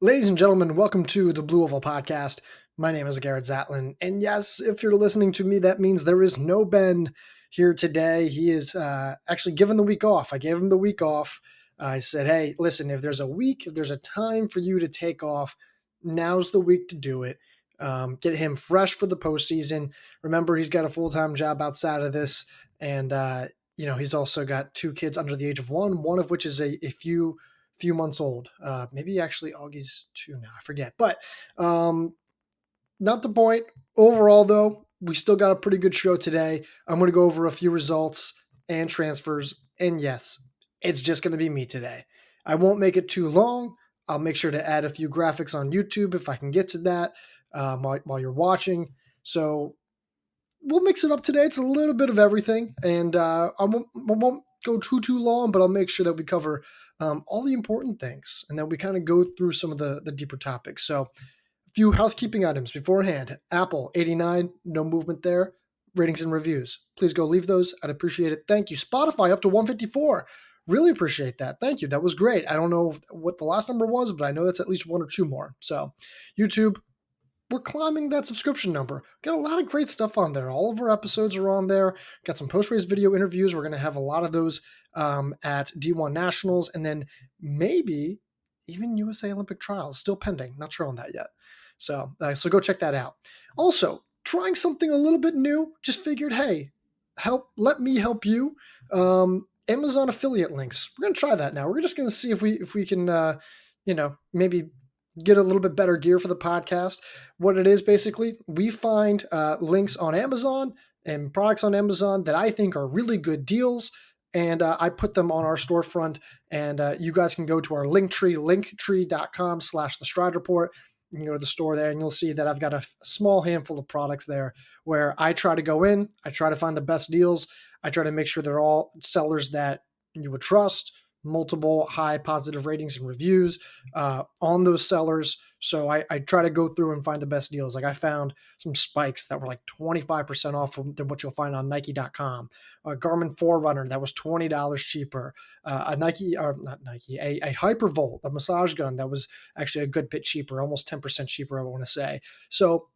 Ladies and gentlemen, welcome to the Blue Oval Podcast. My name is Garrett Zatlin, and yes, if you're listening to me, that means there is no Ben here today. He is actually given the week off. I gave him the week off. I said, hey, listen, if there's a time for you to take off, now's the week to do it. Get him fresh for the postseason. Remember, he's got a full-time job outside of this, and he's also got two kids under the age of one of which is a few months old. Maybe actually Augie's 2 now. I forget. But not the point. Overall, though, we still got a pretty good show today. I'm going to go over a few results and transfers. And yes, it's just going to be me today. I won't make it too long. I'll make sure to add a few graphics on YouTube if I can get to that while you're watching. So we'll mix it up today. It's a little bit of everything. And I won't go too long, but I'll make sure that we cover all the important things, and then we kind of go through some of the deeper topics. So a few housekeeping items beforehand. Apple, 89, no movement there. Ratings and reviews. Please go leave those. I'd appreciate it. Thank you. Spotify up to 154. Really appreciate that. Thank you. That was great. I don't know what the last number was, but I know that's at least one or two more. So YouTube, we're climbing that subscription number. Got a lot of great stuff on there. All of our episodes are on there. Got some post-race video interviews. We're going to have a lot of those at D1 Nationals, and then maybe even USA Olympic trials. Still pending. Not sure on that yet. So go check that out. Also, trying something a little bit new. Just figured, hey, let me help you. Amazon affiliate links. We're going to try that now. We're just going to see if we can, maybe get a little bit better gear for the podcast. What it is, basically, we find links on Amazon and products on Amazon that I think are really good deals, and I put them on our storefront, and you guys can go to our Linktree, linktree.com/the Stride Report. You can go to the store there, and you'll see that I've got a small handful of products there where I try to go in, I try to find the best deals, I try to make sure they're all sellers that you would trust, multiple high positive ratings and reviews on those sellers. So I try to go through and find the best deals. Like I found some spikes that were like 25% off than what you'll find on Nike.com. A Garmin Forerunner that was $20 cheaper. A Hypervolt, a massage gun that was actually a good bit cheaper, almost 10% cheaper, I want to say. So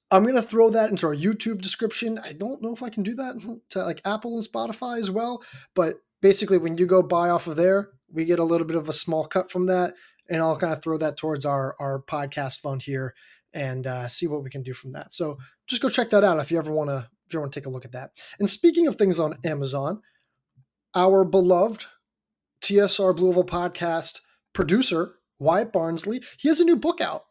I'm going to throw that into our YouTube description. I don't know if I can do that to like Apple and Spotify as well, but basically when you go buy off of there, we get a little bit of a small cut from that, and I'll kind of throw that towards our podcast fund here and see what we can do from that. So just go check that out if you ever want to take a look at that. And speaking of things on Amazon, our beloved TSR Blue Oval podcast producer, Wyatt Barnsley, he has a new book out.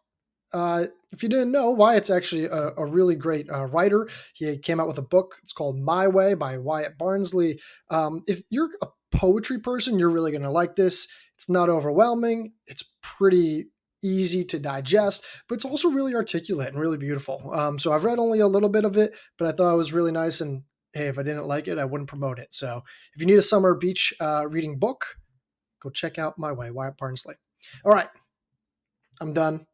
If you didn't know, Wyatt's actually a really great writer. He came out with a book. It's called My Way by Wyatt Barnsley. If you're a poetry person, you're really going to like this. It's not overwhelming. It's pretty easy to digest, but it's also really articulate and really beautiful. So I've read only a little bit of it, but I thought it was really nice. And hey, if I didn't like it, I wouldn't promote it. So if you need a summer beach reading book, go check out My Way, Wyatt Barnsley. All right, I'm done.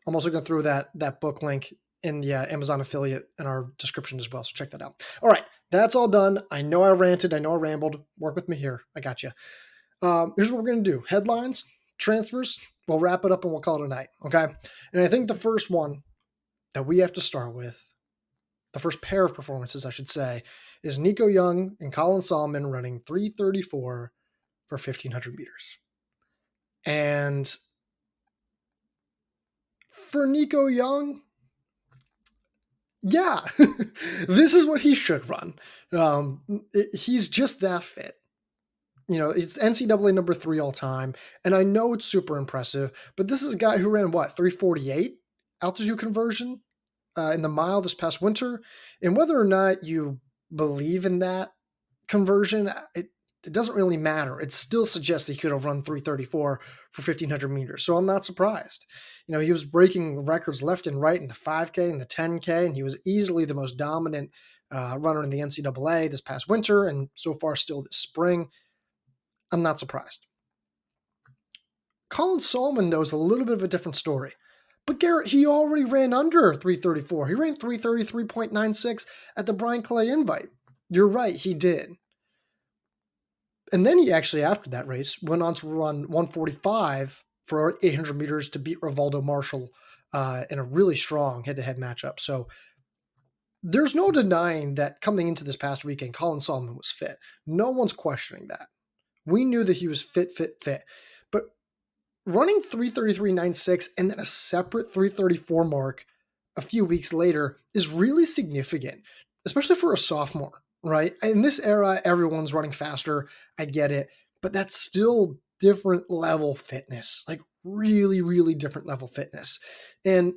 I'm also going to throw that book link in the Amazon affiliate in our description as well, so check that out. All right, that's all done. I know I ranted. I know I rambled. Work with me here. I got you. Here's what we're going to do. Headlines, transfers. We'll wrap it up and we'll call it a night, okay? And I think the first one that we have to start with, the first pair of performances, I should say, is Nico Young and Colin Sahlman running 3:34 for 1,500 meters. And for Nico Young, yeah, this is what he should run. He's just that fit. It's NCAA number 3 all time, and I know it's super impressive, but this is a guy who ran, 3:48 altitude conversion in the mile this past winter, and whether or not you believe in that conversion, it doesn't really matter. It still suggests that he could have run 3:34 for 1,500 meters. So I'm not surprised. He was breaking records left and right in the 5K and the 10K, and he was easily the most dominant runner in the NCAA this past winter, and so far still this spring. I'm not surprised. Colin Sahlman, though, is a little bit of a different story. But Garrett, he already ran under 3:34. He ran 3:33.96 at the Brian Clay Invite. You're right, he did. And then he actually, after that race, went on to run 1:45 for 800 meters to beat Rivaldo Marshall in a really strong head-to-head matchup. So there's no denying that coming into this past weekend, Colin Sahlman was fit. No one's questioning that. We knew that he was fit. But running 3:33.96 and then a separate 3:34 mark a few weeks later is really significant, especially for a sophomore, right? In this era, everyone's running faster. I get it. But that's still different level fitness, like really, really different level fitness. And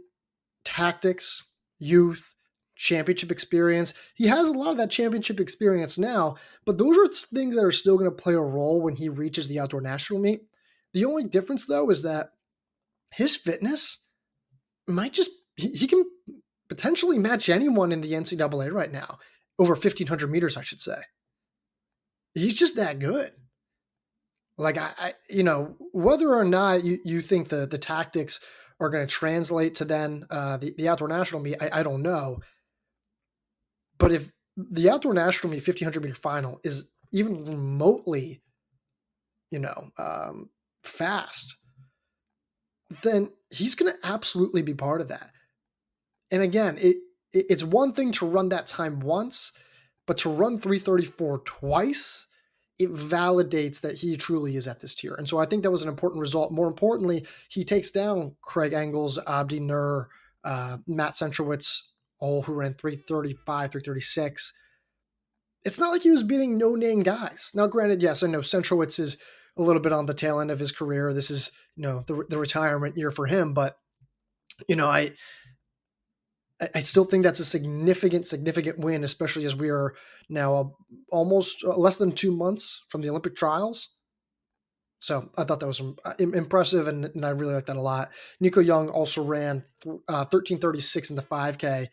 tactics, youth, championship experience. He has a lot of that championship experience now, but those are things that are still going to play a role when he reaches the outdoor national meet. The only difference, though, is that his fitness might just, he can potentially match anyone in the NCAA right now, over 1,500 meters, I should say. He's just that good. Like, I whether or not you think the tactics are going to translate to then the outdoor national meet, I don't know. But if the outdoor national meet 1,500 meter final is even remotely, fast, then he's going to absolutely be part of that. And again, it's one thing to run that time once, but to run 3:34 twice, it validates that he truly is at this tier. And so I think that was an important result. More importantly, he takes down Craig Engels, Abdi Nur, Matt Centrowitz, all who ran 3:35, 3:36. It's not like he was beating no-name guys. Now, granted, yes, I know Centrowitz is a little bit on the tail end of his career. This is, the retirement year for him. But, I still think that's a significant win, especially as we are now almost less than 2 months from the Olympic trials. So I thought that was impressive, and I really like that a lot. Nico Young also ran 13:36 in the 5K.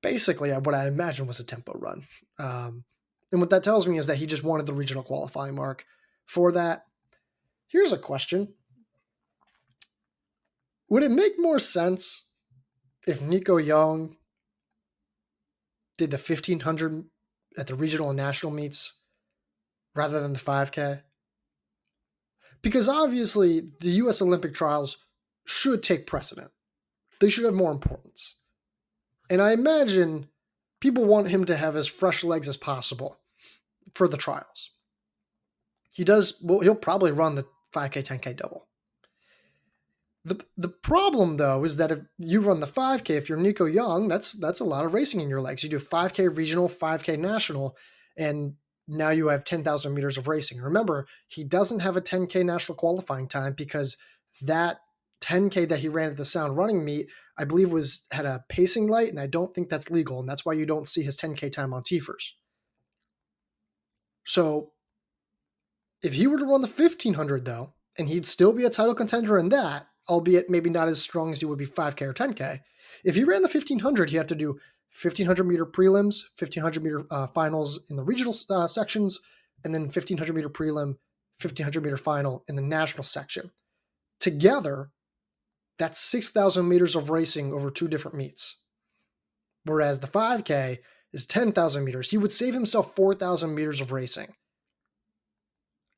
Basically, what I imagine was a tempo run. And what that tells me is that he just wanted the regional qualifying mark for that. Here's a question. Would it make more sense if Nico Young did the 1,500 at the regional and national meets rather than the 5K? Because obviously the U.S. Olympic trials should take precedent. They should have more importance. And I imagine people want him to have as fresh legs as possible for the trials. He'll probably run the 5K, 10K double. The problem, though, is that if you run the 5K, if you're Nico Young, that's a lot of racing in your legs. You do 5K regional, 5K national, and now you have 10,000 meters of racing. Remember, he doesn't have a 10K national qualifying time because that 10K that he ran at the Sound Running meet, I believe had a pacing light, and I don't think that's legal, and that's why you don't see his 10K time on TFRS. So if he were to run the 1,500, though, and he'd still be a title contender in that, albeit maybe not as strong as he would be 5K or 10K. If he ran the 1,500, he'd have to do 1,500 meter prelims, 1,500 meter finals in the regional sections, and then 1,500 meter prelim, 1,500 meter final in the national section. Together, that's 6,000 meters of racing over 2 different meets. Whereas the 5K is 10,000 meters. He would save himself 4,000 meters of racing.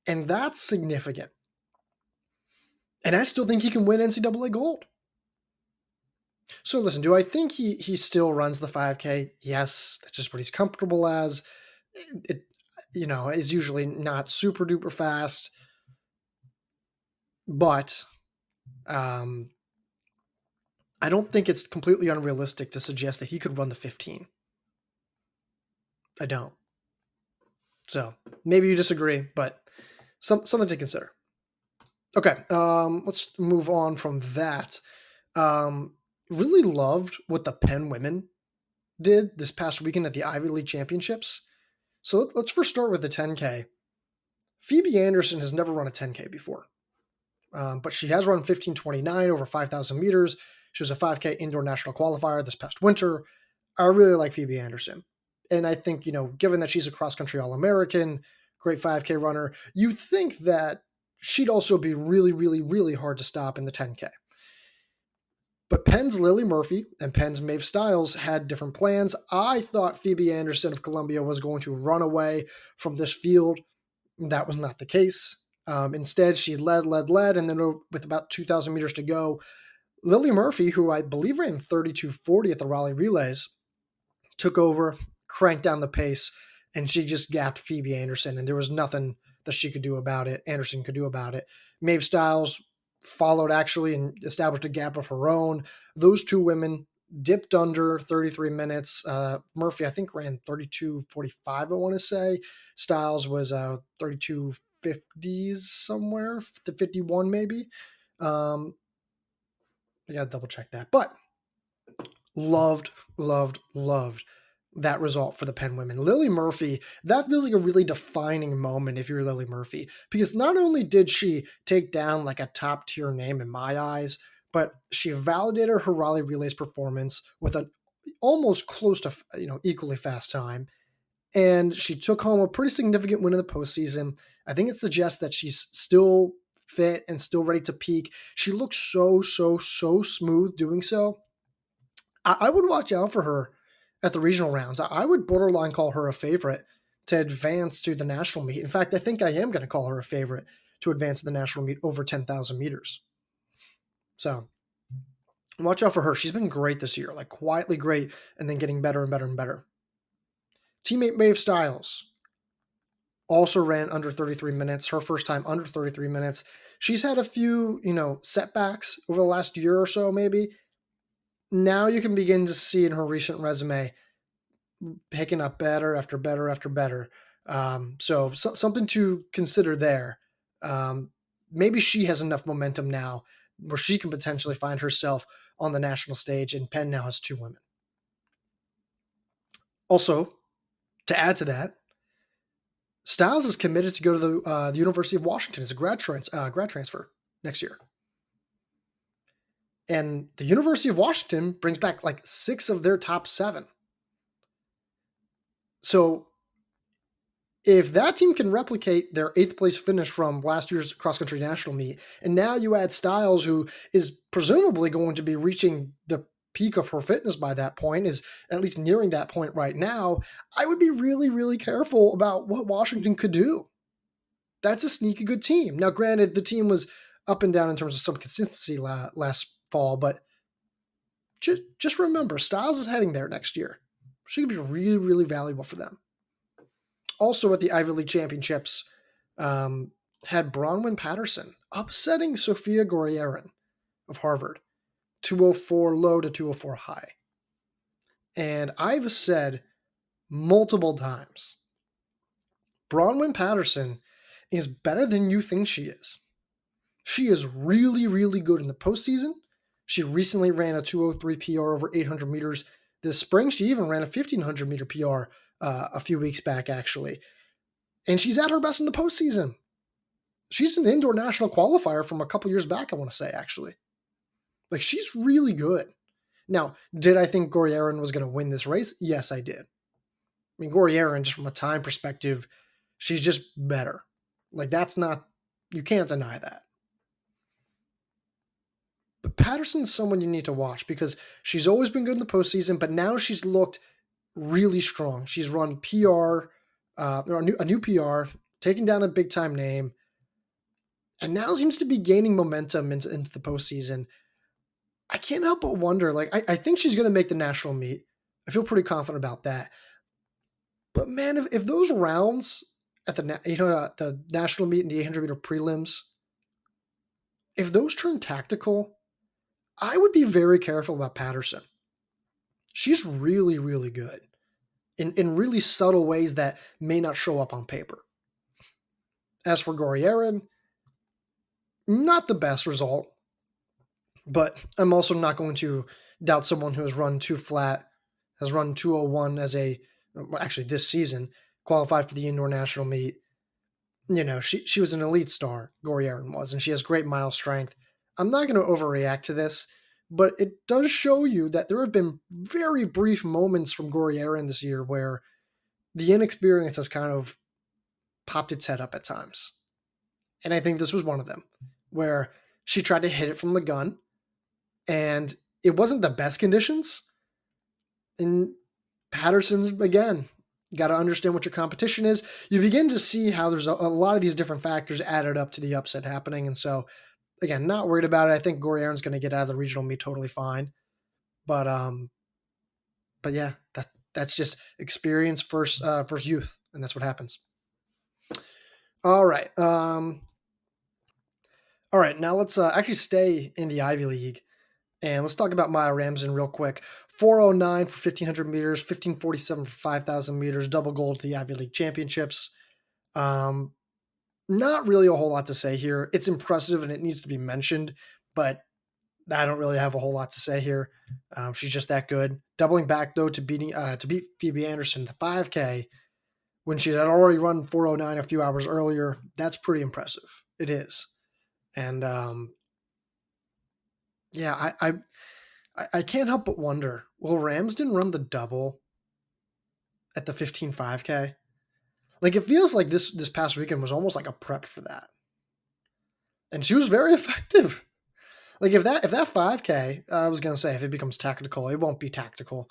And that's significant. And I still think he can win NCAA gold. So listen, do I think he still runs the 5K? Yes, that's just what he's comfortable as. It is usually not super duper fast. But I don't think it's completely unrealistic to suggest that he could run the 15. I don't. So maybe you disagree, but something to consider. Okay, let's move on from that. Really loved what the Penn women did this past weekend at the Ivy League Championships. So let's first start with the 10K. Phoebe Anderson has never run a 10K before, but she has run 15:29 over 5,000 meters. She was a 5K indoor national qualifier this past winter. I really like Phoebe Anderson. And I think, given that she's a cross-country All-American, great 5K runner, you'd think that she'd also be really, really, really hard to stop in the 10K. But Penn's Lily Murphy and Penn's Maeve Stiles had different plans. I thought Phoebe Anderson of Columbia was going to run away from this field. That was not the case. Instead, she led, and then with about 2,000 meters to go, Lily Murphy, who I believe ran 32:40 at the Raleigh Relays, took over, cranked down the pace, and she just gapped Phoebe Anderson, and there was nothing that she could do about it. Anderson could do about it. Maeve Styles followed actually and established a gap of her own. Those two women dipped under 33 minutes. Murphy, I think, ran 32:45, I want to say. Styles was 32:50s somewhere, the 51 maybe. I got to double check that. But loved that result for the Penn women. Lily Murphy, that feels like a really defining moment if you're Lily Murphy, because not only did she take down like a top tier name in my eyes, but she validated her Raleigh Relays performance with an almost close to equally fast time, and she took home a pretty significant win in the postseason. I think it suggests that she's still fit and still ready to peak. She looks so smooth doing so. I would watch out for her at the regional rounds. I would borderline call her a favorite to advance to the national meet. In fact, I think I am going to call her a favorite to advance to the national meet over 10,000 meters. So watch out for her. She's been great this year, like quietly great, and then getting better and better and better. Teammate Maeve Styles also ran under 33 minutes, her first time under 33 minutes. She's had a few, setbacks over the last year or so, maybe. Now you can begin to see in her recent resume picking up better after better after better. So something to consider there. Maybe she has enough momentum now where she can potentially find herself on the national stage, and Penn now has two women. Also, to add to that, Styles is committed to go to the University of Washington as a grad transfer next year. And the University of Washington brings back like 6 of their top 7. So if that team can replicate their 8th place finish from last year's cross-country national meet, and now you add Styles, who is presumably going to be reaching the peak of her fitness by that point, is at least nearing that point right now, I would be really careful about what Washington could do. That's a sneaky good team. Now, granted, the team was up and down in terms of some consistency last fall, but just remember, Styles is heading there next year. She could be really valuable for them. Also at the Ivy League Championships, had Bronwyn Patterson upsetting Sophia Gorriaran of Harvard, 204 low to 204 high. And I've said multiple times, Bronwyn Patterson is better than you think she is. She is really good in the postseason. She recently ran a 203 PR over 800 meters. This spring, she even ran a 1,500 meter PR a few weeks back, actually. And she's at her best in the postseason. She's an indoor national qualifier from a couple years back, I want to say, actually. Like, she's really good. Now, did I think Gorriaran was going to win this race? Yes, I did. I mean, Gorriaran, just from a time perspective, she's just better. Like, you can't deny that. But Patterson's someone you need to watch because she's always been good in the postseason, but now she's looked really strong. She's run PR, a new PR, taking down a big-time name, and now seems to be gaining momentum into the postseason. I can't help but wonder, I think she's going to make the national meet. I feel pretty confident about that. But man, if those rounds at the national meet and the 800 meter prelims, if those turn tactical, I would be very careful about Patterson. She's really good in really subtle ways that may not show up on paper. As for Gorriaran, not the best result, but I'm also not going to doubt someone who has run too flat, has run 201 actually this season, qualified for the indoor national meet. She was an elite star, Gorriaran was, and she has great mile strength. I'm not going to overreact to this, but it does show you that there have been very brief moments from Gorriaran this year where the inexperience has kind of popped its head up at times. And I think this was one of them, where she tried to hit it from the gun, and it wasn't the best conditions. And Patterson's, again, You got to understand what your competition is. You begin to see how there's a lot of these different factors added up to the upset happening. And so, again, not worried about it. I think Gorriaran's going to get out of the regional meet totally fine. But yeah, that's just experience first youth, and that's what happens. All right. All right, now let's actually stay in the Ivy League, and let's talk about Maia Ramsden real quick. 409 for 1,500 meters, 1547 for 5,000 meters, double gold to the Ivy League championships. Not really a whole lot to say here. It's impressive and it needs to be mentioned, but I don't really have a whole lot to say here. She's just that good. Doubling back though to beat Phoebe Anderson the 5K when she had already run 409 a few hours earlier. That's pretty impressive. It is. And yeah, I can't help but wonder, will Ramsden run the double at the 15 5K? Like, it feels like this past weekend was almost like a prep for that. And she was very effective. Like, if that 5K, I was going to say, if it becomes tactical, it won't be tactical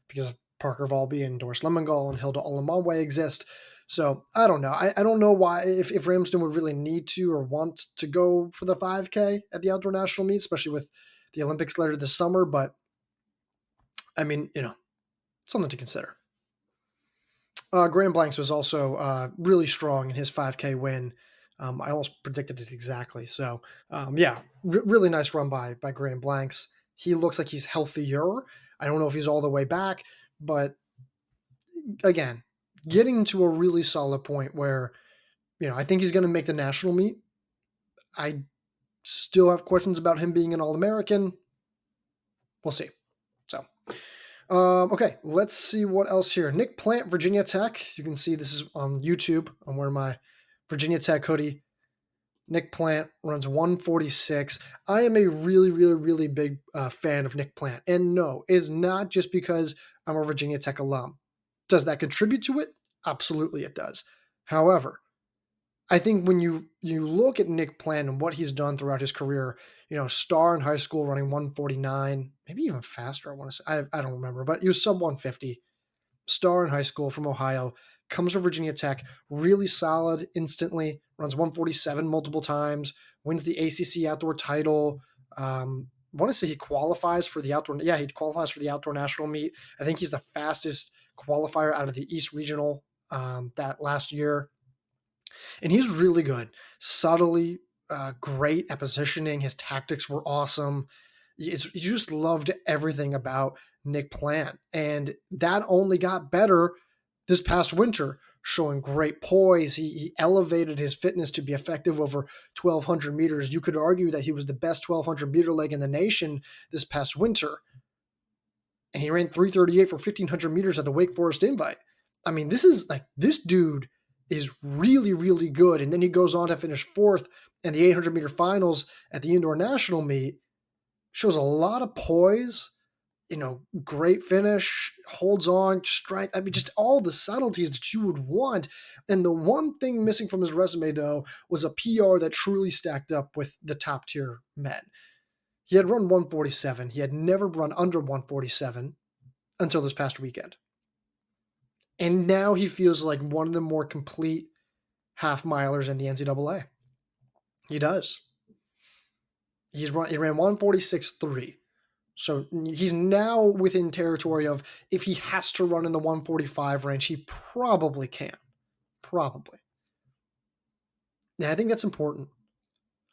because of Parker Volby and Doris Lemmengull and Hilda Olamonwe exist. So, I don't know. I don't know why, if Ramsden would really need to or want to go for the 5K at the outdoor national meet, especially with the Olympics later this summer. But, I mean, something to consider. Graham Blanks was also really strong in his 5K win. I almost predicted it exactly. So, yeah, really nice run by Graham Blanks. He looks like he's healthier. I don't know if he's all the way back, but again, getting to a really solid point where, I think he's going to make the national meet. I still have questions about him being an All-American. We'll see. So, okay, let's see what else here. Nick Plant, Virginia Tech. You can see this is on YouTube. I'm wearing my Virginia Tech hoodie. Nick Plant runs 146. I am a really, really, really big fan of Nick Plant. And no, it's not just because I'm a Virginia Tech alum. Does that contribute to it? Absolutely it does. However, I think when you look at Nick Plant and what he's done throughout his career, star in high school running 149, maybe even faster, I want to say. I don't remember, but he was sub 150. Star in high school from Ohio, comes from Virginia Tech, really solid instantly, runs 147 multiple times, wins the ACC outdoor title. I want to say he qualifies for the outdoor. Yeah, he qualifies for the outdoor national meet. I think he's the fastest qualifier out of the East Regional that last year. And he's really good, subtly great at positioning. His tactics were awesome. You just loved everything about Nick Plant. And that only got better this past winter, showing great poise. He elevated his fitness to be effective over 1,200 meters. You could argue that he was the best 1,200 meter leg in the nation this past winter. And he ran 3:38 for 1,500 meters at the Wake Forest Invite. I mean, this dude is really, really good. And then he goes on to finish fourth in the 800 meter finals at the indoor national meet. Shows a lot of poise, great finish, holds on, strength. I mean, just all the subtleties that you would want. And the one thing missing from his resume, though, was a PR that truly stacked up with the top tier men. He had run 147. He had never run under 147 until this past weekend. And now he feels like one of the more complete half milers in the NCAA. He does. He ran 146.3. So he's now within territory of, if he has to run in the 145 range, he probably can. Probably. And I think that's important.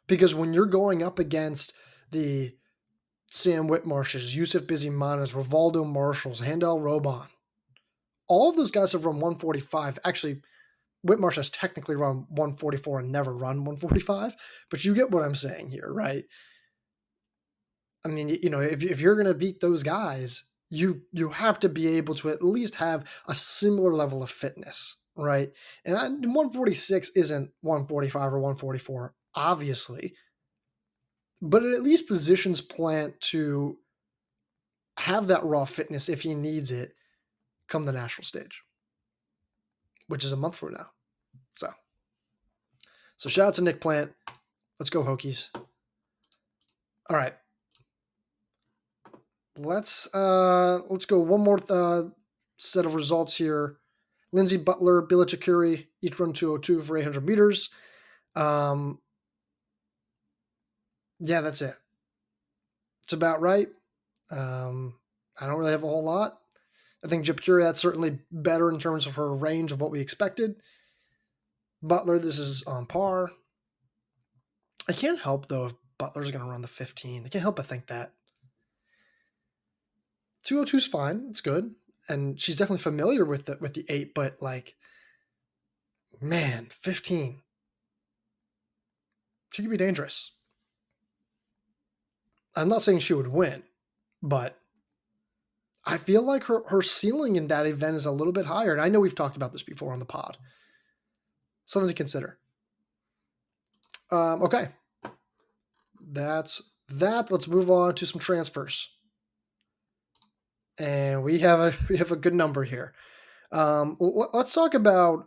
Because when you're going up against the Sam Whitmarshes, Yusuf Bizimanas, Rivaldo Marshalls, Handel Robon, all of those guys have run 145. Actually, Whitmarsh has technically run 144 and never run 145, but you get what I'm saying here, right? I mean, if you're going to beat those guys, you have to be able to at least have a similar level of fitness, right? And 146 isn't 145 or 144, obviously, but it at least positions Plant to have that raw fitness if he needs it come the national stage, which is a month from now. So shout out to Nick Plant. Let's go Hokies. All right. Let's go one more set of results here. Lindsay Butler, Billah, Jepkirui, each run 2:02 for 800 meters. Yeah, that's it. It's about right. I don't really have a whole lot. I think Jepkirui, that's certainly better in terms of her range of what we expected. Butler, this is on par. I can't help, though, if Butler's going to run the 15. I can't help but think that. 2:02 is fine. It's good. And she's definitely familiar with the 8, but, like, man, 15. She could be dangerous. I'm not saying she would win, but I feel like her ceiling in that event is a little bit higher. And I know we've talked about this before on the pod. Something to consider. Okay. That's that. Let's move on to some transfers. And we have a good number here. Let's talk about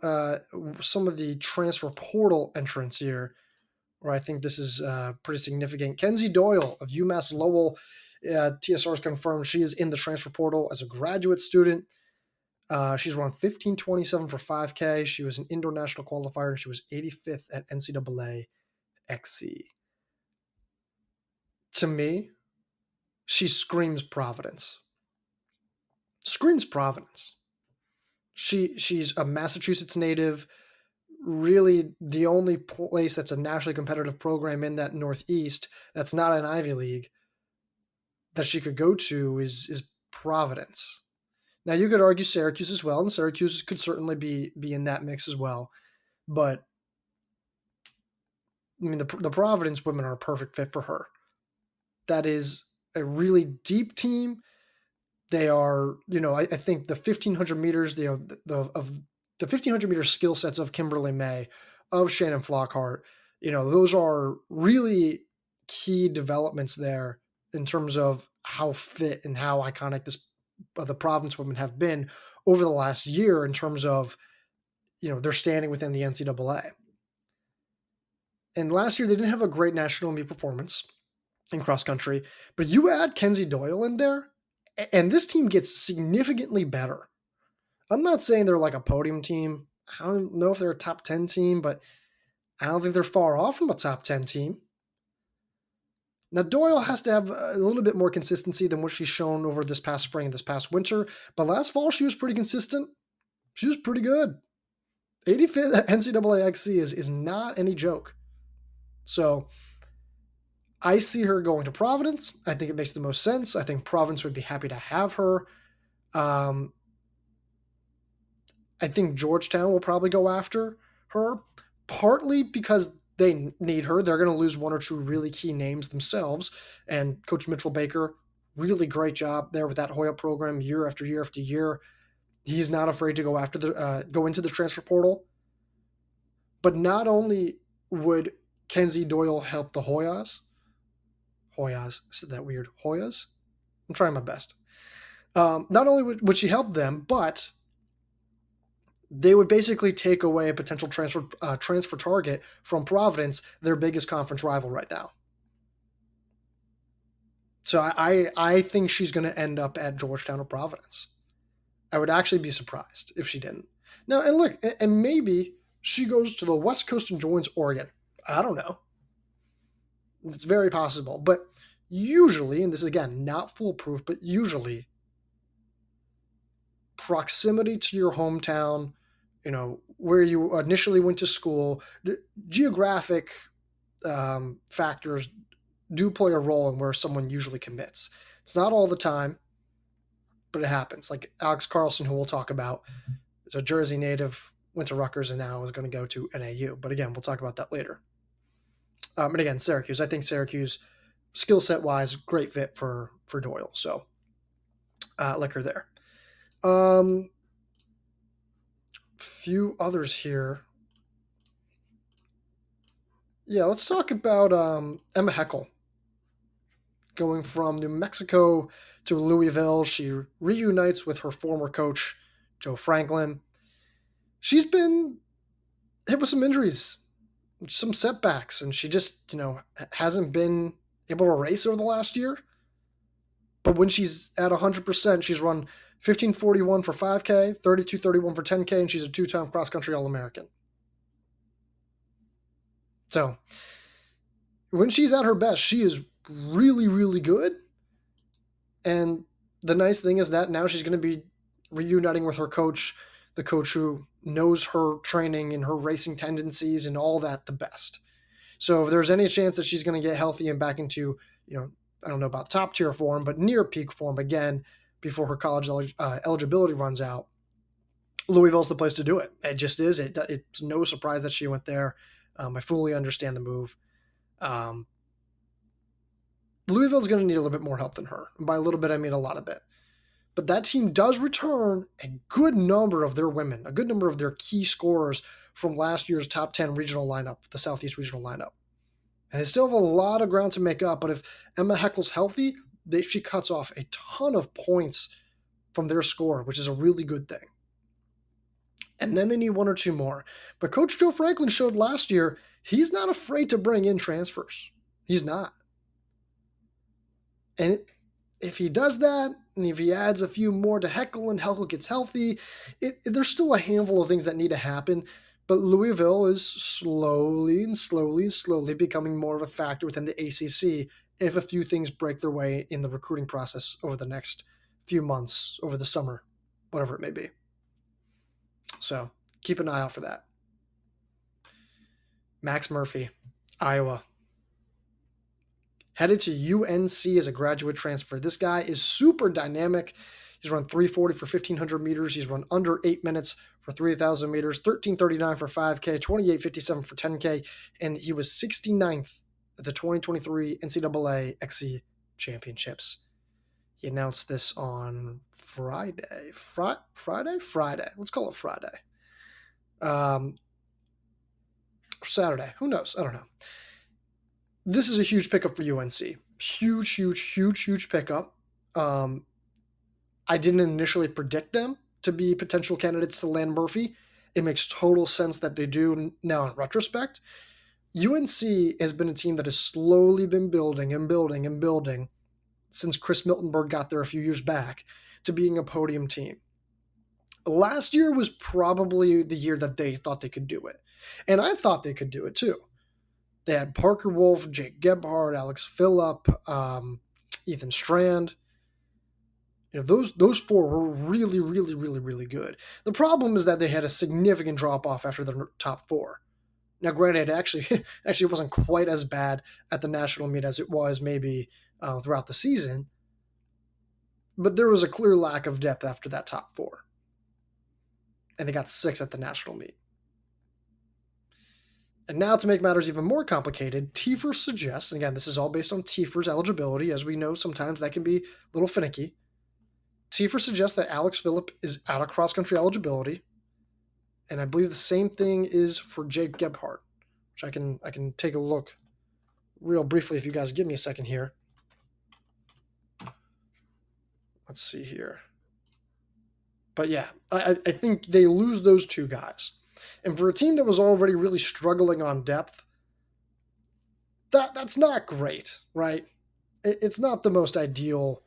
some of the transfer portal entrants here, where I think this is pretty significant. Kenzie Doyle of UMass Lowell, TSR has confirmed she is in the transfer portal as a graduate student. She's run 15:27 for 5K. She was an indoor national qualifier, and she was 85th at NCAA XC. To me, she screams Providence. Screams Providence. She's a Massachusetts native. Really, the only place that's a nationally competitive program in that Northeast that's not an Ivy League that she could go to is Providence. Now, you could argue Syracuse as well, and Syracuse could certainly be in that mix as well. But I mean, the Providence women are a perfect fit for her. That is a really deep team. They are, I think the 1500 meters, of the 1500 meter skill sets of Kimberly May, of Shannon Flockhart, those are really key developments there in terms of how fit and how iconic the Providence women have been over the last year in terms of, their standing within the NCAA. And last year they didn't have a great national meet performance in cross country, but you add Kenzie Doyle in there, and this team gets significantly better. I'm not saying they're like a podium team. I don't know if they're a top 10 team, but I don't think they're far off from a top 10 team. Now, Doyle has to have a little bit more consistency than what she's shown over this past spring and this past winter, but last fall she was pretty consistent. She was pretty good. 85th at NCAA XC is not any joke. So I see her going to Providence. I think it makes the most sense. I think Providence would be happy to have her. I think Georgetown will probably go after her, partly because they need her. They're going to lose one or two really key names themselves. And Coach Mitchell Baker, really great job there with that Hoya program year after year after year. He's not afraid to go into the transfer portal. But not only would Kenzie Doyle help the Hoyas, I said that weird, Hoyas? I'm trying my best. Not only would she help them, but they would basically take away a potential transfer target from Providence, their biggest conference rival right now. So I think she's going to end up at Georgetown or Providence. I would actually be surprised if she didn't. Now, and look, and maybe she goes to the West Coast and joins Oregon. I don't know. It's very possible. But usually, and this is again not foolproof, but usually proximity to your hometown, where you initially went to school, geographic factors do play a role in where someone usually commits. It's not all the time, but it happens. Like Alex Carlson, who we'll talk about, is a Jersey native, went to Rutgers, and now is going to go to NAU. But again, we'll talk about that later. And again, Syracuse. I think Syracuse, skill set wise, great fit for Doyle. So, like her there. Few others here. Yeah, let's talk about Emma Heckle. Going from New Mexico to Louisville, she reunites with her former coach, Joe Franklin. She's been hit with some injuries, some setbacks, and she just, hasn't been able to race over the last year. But when she's at 100%, she's run 15:41 for 5K, 32:31 for 10K, and she's a two-time cross-country All-American. So when she's at her best, she is really, really good. And the nice thing is that now she's going to be reuniting with her coach, the coach who knows her training and her racing tendencies and all that the best. So if there's any chance that she's going to get healthy and back into, I don't know about top tier form, but near peak form again before her college eligibility runs out, Louisville's the place to do it. It just is. It's no surprise that she went there. I fully understand the move. Louisville's going to need a little bit more help than her. And by a little bit, I mean a lot of bit. But that team does return a good number of their women, a good number of their key scorers from last year's top 10 regional lineup, the Southeast regional lineup. And they still have a lot of ground to make up, but if Emma Heckel's healthy, she cuts off a ton of points from their score, which is a really good thing. And then they need one or two more. But Coach Joe Franklin showed last year he's not afraid to bring in transfers. He's not. And if he does that, and if he adds a few more to Heckle and Heckle gets healthy, there's still a handful of things that need to happen. But Louisville is slowly becoming more of a factor within the ACC if a few things break their way in the recruiting process over the next few months, over the summer, whatever it may be. So keep an eye out for that. Max Murphy, Iowa. Headed to UNC as a graduate transfer. This guy is super dynamic. He's run 3:40 for 1,500 meters. He's run under 8 minutes for 3,000 meters, 13:39 for 5K, 28:57 for 10K, and he was 69th at the 2023 NCAA XC Championships. He announced this on Friday. Friday. Let's call it Friday. Saturday. Who knows? I don't know. This is a huge pickup for UNC. Huge pickup. I didn't initially predict them to be potential candidates to land Murphy. It makes total sense that they do now in retrospect. UNC has been a team that has slowly been building since Chris Miltenberg got there a few years back to being a podium team. Last year was probably the year that they thought they could do it. And I thought they could do it too. They had Parker Wolf, Jake Gebhardt, Alex Phillip, Ethan Strand. Those four were really good. The problem is that they had a significant drop-off after the top four. Now, granted, actually it wasn't quite as bad at the national meet as it was maybe throughout the season, but there was a clear lack of depth after that top four. And they got 6 at the national meet. And now to make matters even more complicated, Tiefer suggests, and again, this is all based on Tiefer's eligibility. As we know, sometimes that can be a little finicky. Tiefer suggests that Alex Phillip is out of cross-country eligibility. And I believe the same thing is for Jake Gebhardt, which I can take a look real briefly if you guys give me a second here. Let's see here. But yeah, I think they lose those two guys. And for a team that was already really struggling on depth, that's not great, right? It's not the most ideal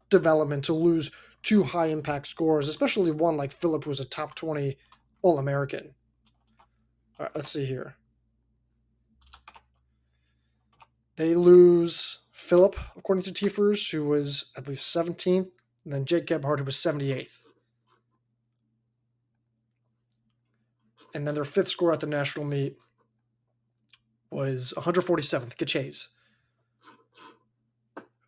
development to lose 2 high-impact scorers, especially one like Phillip, who's a top 20 All-American. All right, let's see here. They lose Phillip, according to Tiefers, who was, I believe, 17th, and then Jake Gebhardt, who was 78th. And then their 5th score at the national meet was 147th, Gaches.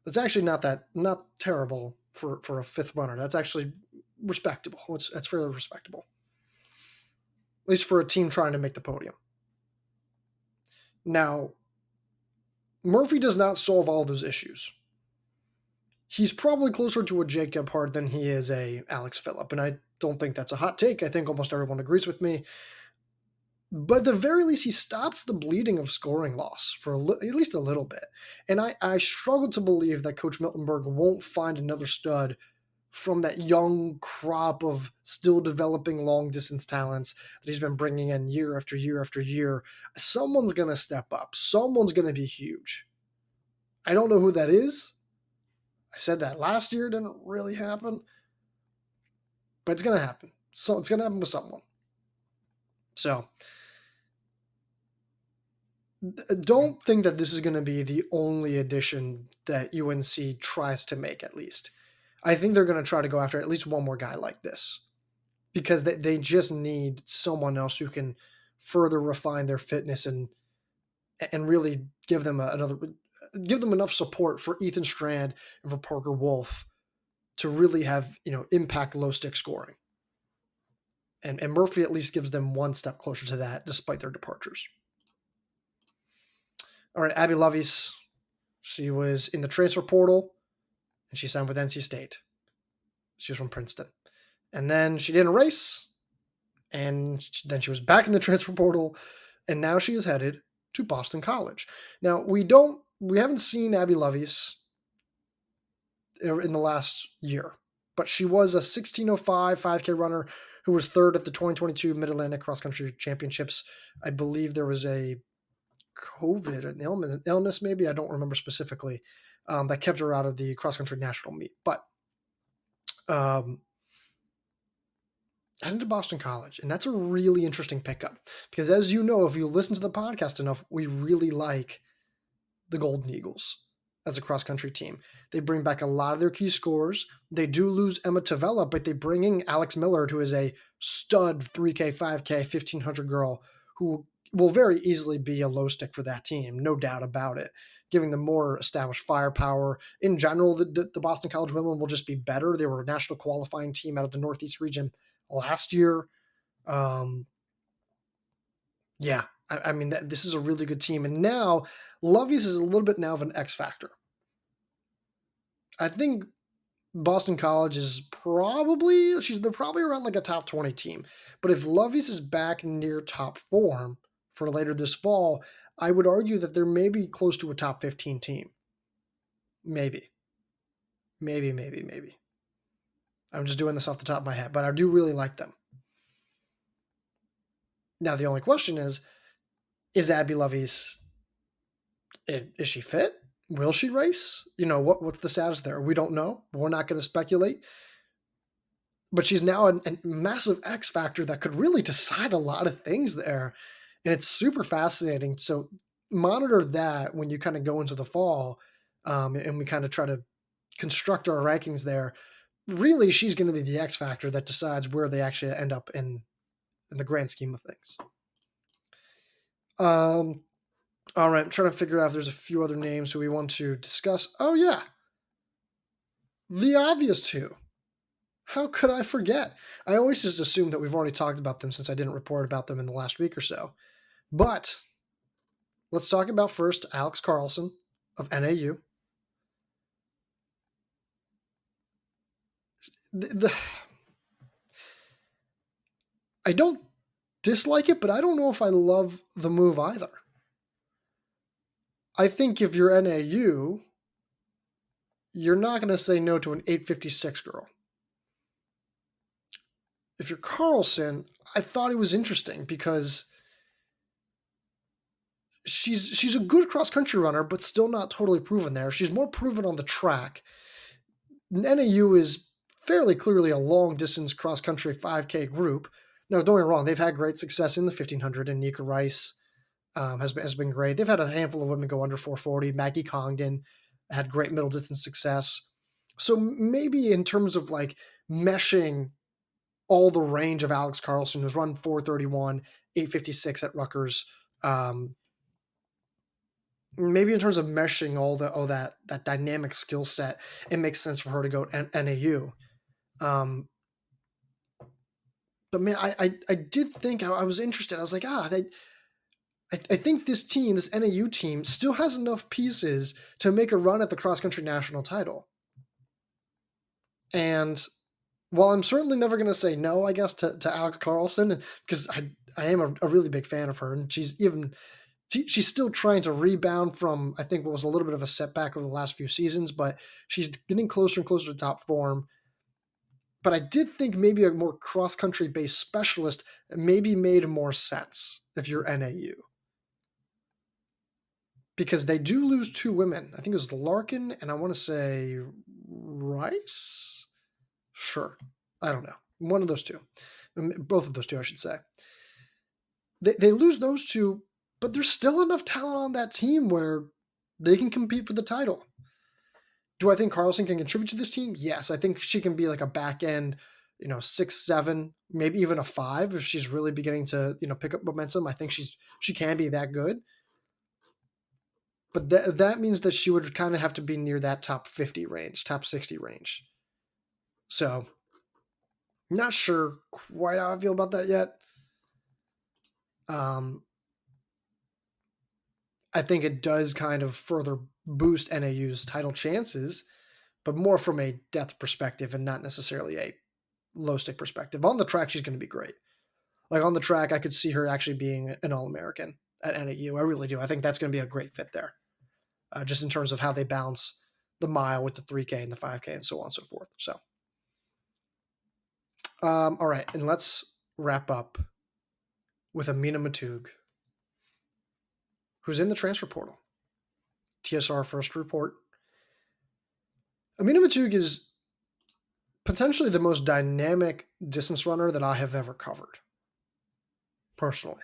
That's actually not terrible for a 5th runner. That's actually respectable. That's fairly respectable. At least for a team trying to make the podium. Now, Murphy does not solve all those issues. He's probably closer to a Jake Gebhardt than he is a Alex Phillip, and I don't think that's a hot take. I think almost everyone agrees with me. But at the very least, he stops the bleeding of scoring loss for at least a little bit. And I struggle to believe that Coach Miltenberg won't find another stud from that young crop of still developing long-distance talents that he's been bringing in year after year after year. Someone's going to step up. Someone's going to be huge. I don't know who that is. I said that last year, didn't really happen, but it's going to happen. So it's going to happen with someone. So don't think that this is going to be the only addition that UNC tries to make, at least. I think they're going to try to go after at least one more guy like this, because they just need someone else who can further refine their fitness and really give them enough support for Ethan Strand and for Parker Wolf to really have, impact low stick scoring. And Murphy at least gives them one step closer to that, despite their departures. All right, Abby Loveys. She was in the transfer portal, and she signed with NC State. She was from Princeton. And then she didn't race, and then she was back in the transfer portal, and now she is headed to Boston College. Now, we haven't seen Abby Loveys in the last year, but she was a 16:05 5K runner who was third at the 2022 Mid-Atlantic Cross Country Championships. I believe there was a COVID, an illness maybe, I don't remember specifically, that kept her out of the cross country national meet. But headed to Boston College, and that's a really interesting pickup because, as you know, if you listen to the podcast enough, we really like the Golden Eagles as a cross country team. They bring back a lot of their key scorers. They do lose Emma Tavella, but they bring in Alex Millard, who is a stud 3K, 5K, 1500 girl who will very easily be a low stick for that team, no doubt about it, giving them more established firepower. In general, the Boston College women will just be better. They were a national qualifying team out of the Northeast region last year. I mean, this is a really good team. And now, Loveys is a little bit now of an X factor. I think Boston College is they're probably around like a top 20 team. But if Loveys is back near top form for later this fall, I would argue that they're maybe close to a top 15 team. Maybe. I'm just doing this off the top of my head, but I do really like them. Now, the only question is Abby Loveys, is she fit? Will she race? What's the status there? We don't know. We're not going to speculate. But she's now a massive X factor that could really decide a lot of things there. And it's super fascinating. So monitor that when you kind of go into the fall, and we kind of try to construct our rankings there. Really, she's going to be the X factor that decides where they actually end up in the grand scheme of things. All right, I'm trying to figure out if there's a few other names who we want to discuss. Oh, yeah. The obvious two. How could I forget? I always just assume that we've already talked about them since I didn't report about them in the last week or so. But let's talk about first Alex Carlson of NAU. I don't dislike it, but I don't know if I love the move either. I think if you're NAU, you're not going to say no to an 856 girl. If you're Carlson, I thought it was interesting because she's a good cross-country runner, but still not totally proven there. She's more proven on the track. NAU is fairly clearly a long-distance cross-country 5K group. No, don't get me wrong. They've had great success in the 1500, and Nico Rice has been great. They've had a handful of women go under 440. Maggie Congdon had great middle distance success. So maybe in terms of like meshing all the range of Alex Carlson, who's run 431, 856 at Rutgers, maybe in terms of meshing all that dynamic skill set, it makes sense for her to go to NAU. But man, I did think I was interested. I was like, I think this team, this NAU team, still has enough pieces to make a run at the cross-country national title. And while I'm certainly never going to say no, I guess, to Alex Carlson, because I am a really big fan of her, and she's still trying to rebound from, I think, what was a little bit of a setback over the last few seasons, but she's getting closer and closer to top form. But I did think maybe a more cross-country based specialist maybe made more sense if you're NAU. Because they do lose two women. I think it was Larkin and I want to say Rice? Sure. I don't know. One of those two. Both of those two, I should say. They lose those two, but there's still enough talent on that team where they can compete for the title. Do I think Carlson can contribute to this team? Yes. I think she can be like a back end, 6, 7, maybe even a 5 if she's really beginning to, pick up momentum. I think she can be that good. But that means that she would kind of have to be near that top 50 range, top 60 range. So, not sure quite how I feel about that yet. I think it does kind of further boost NAU's title chances, but more from a depth perspective and not necessarily a low stick perspective. On the track, she's going to be great. Like on the track, I could see her actually being an All-American at NAU. I really do. I think that's going to be a great fit there, just in terms of how they balance the mile with the 3K and the 5K and so on and so forth. So, all right, and let's wrap up with Ammar Maatoug, who's in the transfer portal. TSR first report. Ammar Maatoug is potentially the most dynamic distance runner that I have ever covered, personally.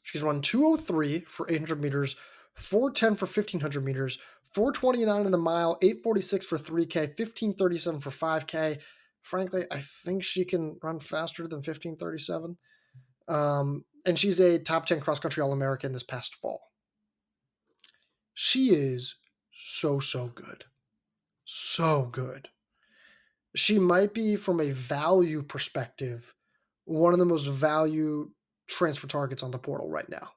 She's run 2:03 for 800 meters, 4:10 for 1,500 meters, 4:29 in the mile, 8:46 for 3K, 15:37 for 5K. Frankly, I think she can run faster than 15:37. And she's a top 10 cross-country All-American this past fall. She is so good. So good. She might be, from a value perspective, one of the most valued transfer targets on the portal right now.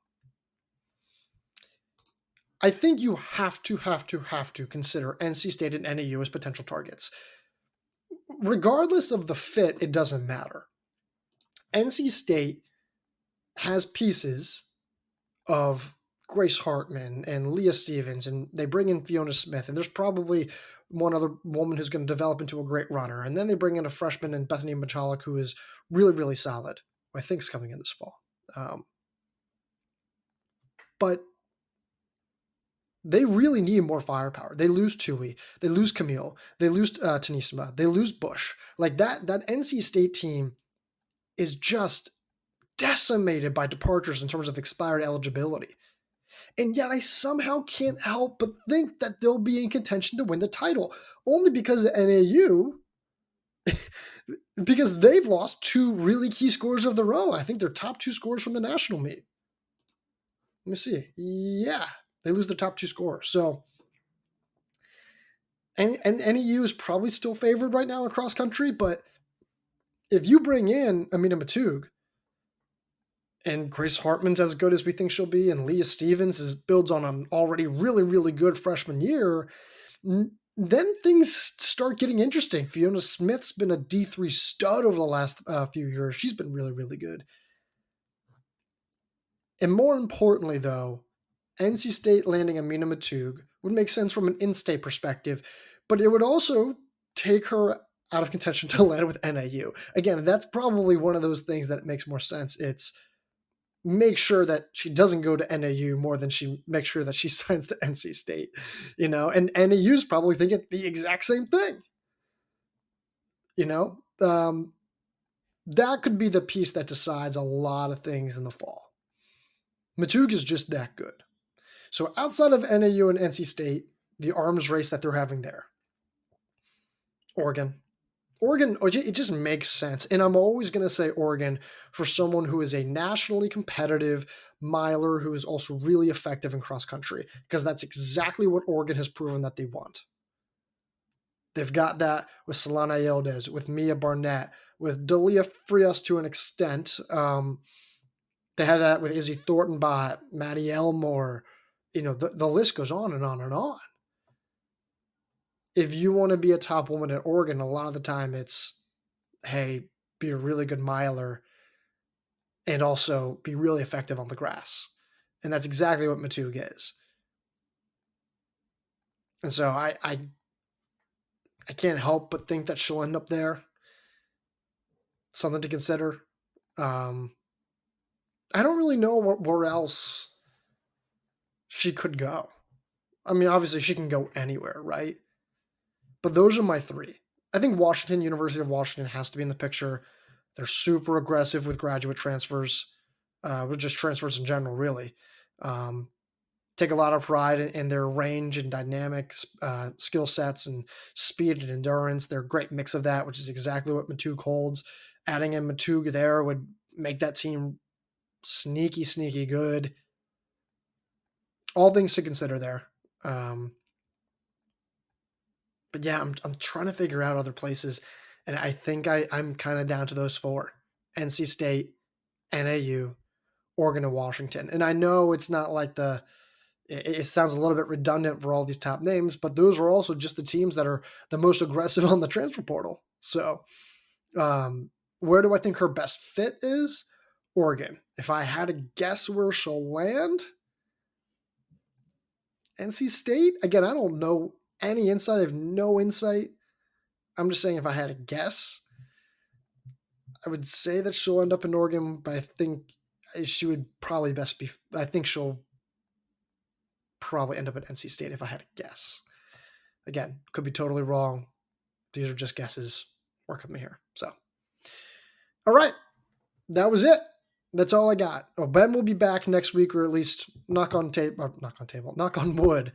I think you have to consider NC State and NAU as potential targets. Regardless of the fit, it doesn't matter. NC State has pieces of Grace Hartman and Leah Stevens, and they bring in Fiona Smith, and there's probably one other woman who's going to develop into a great runner. And then they bring in a freshman in Bethany Michalek, who is really solid, who I think is coming in this fall. But they really need more firepower. They lose Tui, they lose Camille, they lose Tanisima, they lose Bush. Like that NC State team is just decimated by departures in terms of expired eligibility. And yet I somehow can't help but think that they'll be in contention to win the title, only because of NAU, because they've lost 2 really key scores of their own. I think they're top 2 scores from the national meet. Let me see. Yeah, they lose their top 2 scorers. So, and NAU is probably still favored right now in cross country, but if you bring in Ammar Maatoug, and Grace Hartman's as good as we think she'll be, and Leah Stevens builds on an already really good freshman year, then things start getting interesting. Fiona Smith's been a D3 stud over the last few years. She's been really good. And more importantly, though, NC State landing Ammar Maatoug would make sense from an in-state perspective, but it would also take her out of contention to land with NAU. Again, that's probably one of those things that it makes more sense. It's make sure that she doesn't go to NAU more than she makes sure that she signs to NC State, and NAU's probably thinking the exact same thing. That could be the piece that decides a lot of things in the fall. Maatoug is just that good. So outside of NAU and NC State, the arms race that they're having there, Oregon, it just makes sense. And I'm always going to say Oregon for someone who is a nationally competitive miler who is also really effective in cross country, because that's exactly what Oregon has proven that they want. They've got that with Solana Yildiz, with Mia Barnett, with Dalia Frias to an extent. They have that with Izzy Thorntonbot, Maddie Elmore. The list goes on and on and on. If you want to be a top woman at Oregon, a lot of the time it's, hey, be a really good miler and also be really effective on the grass. And that's exactly what Maatoug is. And so I can't help but think that she'll end up there. Something to consider. I don't really know where else she could go. I mean, obviously she can go anywhere, right? But those are my three. I think University of Washington has to be in the picture. They're super aggressive with graduate transfers, with just transfers in general, really. Take a lot of pride in their range and dynamics, skill sets, and speed and endurance. They're a great mix of that, which is exactly what Maatoug holds. Adding in Maatoug there would make that team sneaky good. All things to consider there. But yeah, I'm trying to figure out other places, and I think I'm kind of down to those four: NC State, NAU, Oregon, and Washington. And I know it's not like it sounds a little bit redundant for all these top names, but those are also just the teams that are the most aggressive on the transfer portal. So, where do I think her best fit is? Oregon. If I had to guess where she'll land, NC State. Again, I don't know any insight. I have no insight. I'm just saying if I had to guess, I would say that she'll end up in Oregon, but I think she would probably best be. I think she'll probably end up at NC State if I had to guess. Again, could be totally wrong. These are just guesses. Work with me here. So, all right, that was it. That's all I got. Oh, Ben will be back next week, or at least knock on wood.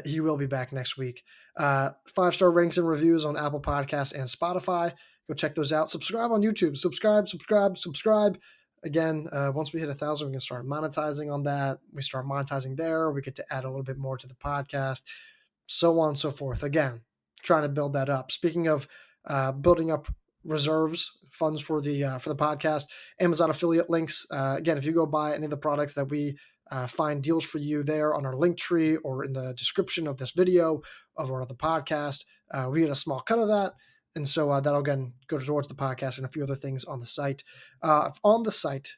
He will be back next week. 5-star ratings and reviews on Apple Podcasts and Spotify. Go check those out. Subscribe on YouTube. Subscribe. Again, once we hit 1,000, we can start monetizing on that. We start monetizing there. We get to add a little bit more to the podcast, so on and so forth. Again, trying to build that up. Speaking of building up reserves, funds for the podcast, Amazon affiliate links. Again, if you go buy any of the products that we find deals for you there on our link tree or in the description of this video or the podcast, we get a small cut of that. And so that'll, again, go towards the podcast and a few other things on the site. On the site,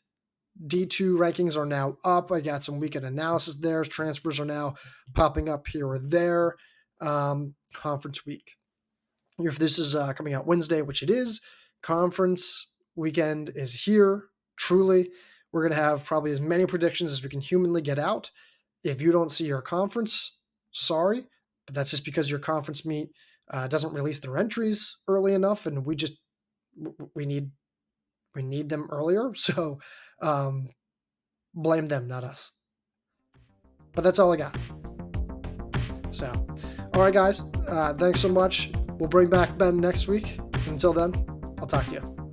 D2 rankings are now up. I got some weekend analysis there. Transfers are now popping up here or there. Conference week. If this is coming out Wednesday, which it is, conference weekend is here, truly. We're going to have probably as many predictions as we can humanly get out. If you don't see your conference, sorry, but that's just because your conference meet doesn't release their entries early enough, and we need them earlier. So blame them, not us. But that's all I got. So, all right, guys. Thanks so much. We'll bring back Ben next week. Until then, I'll talk to you.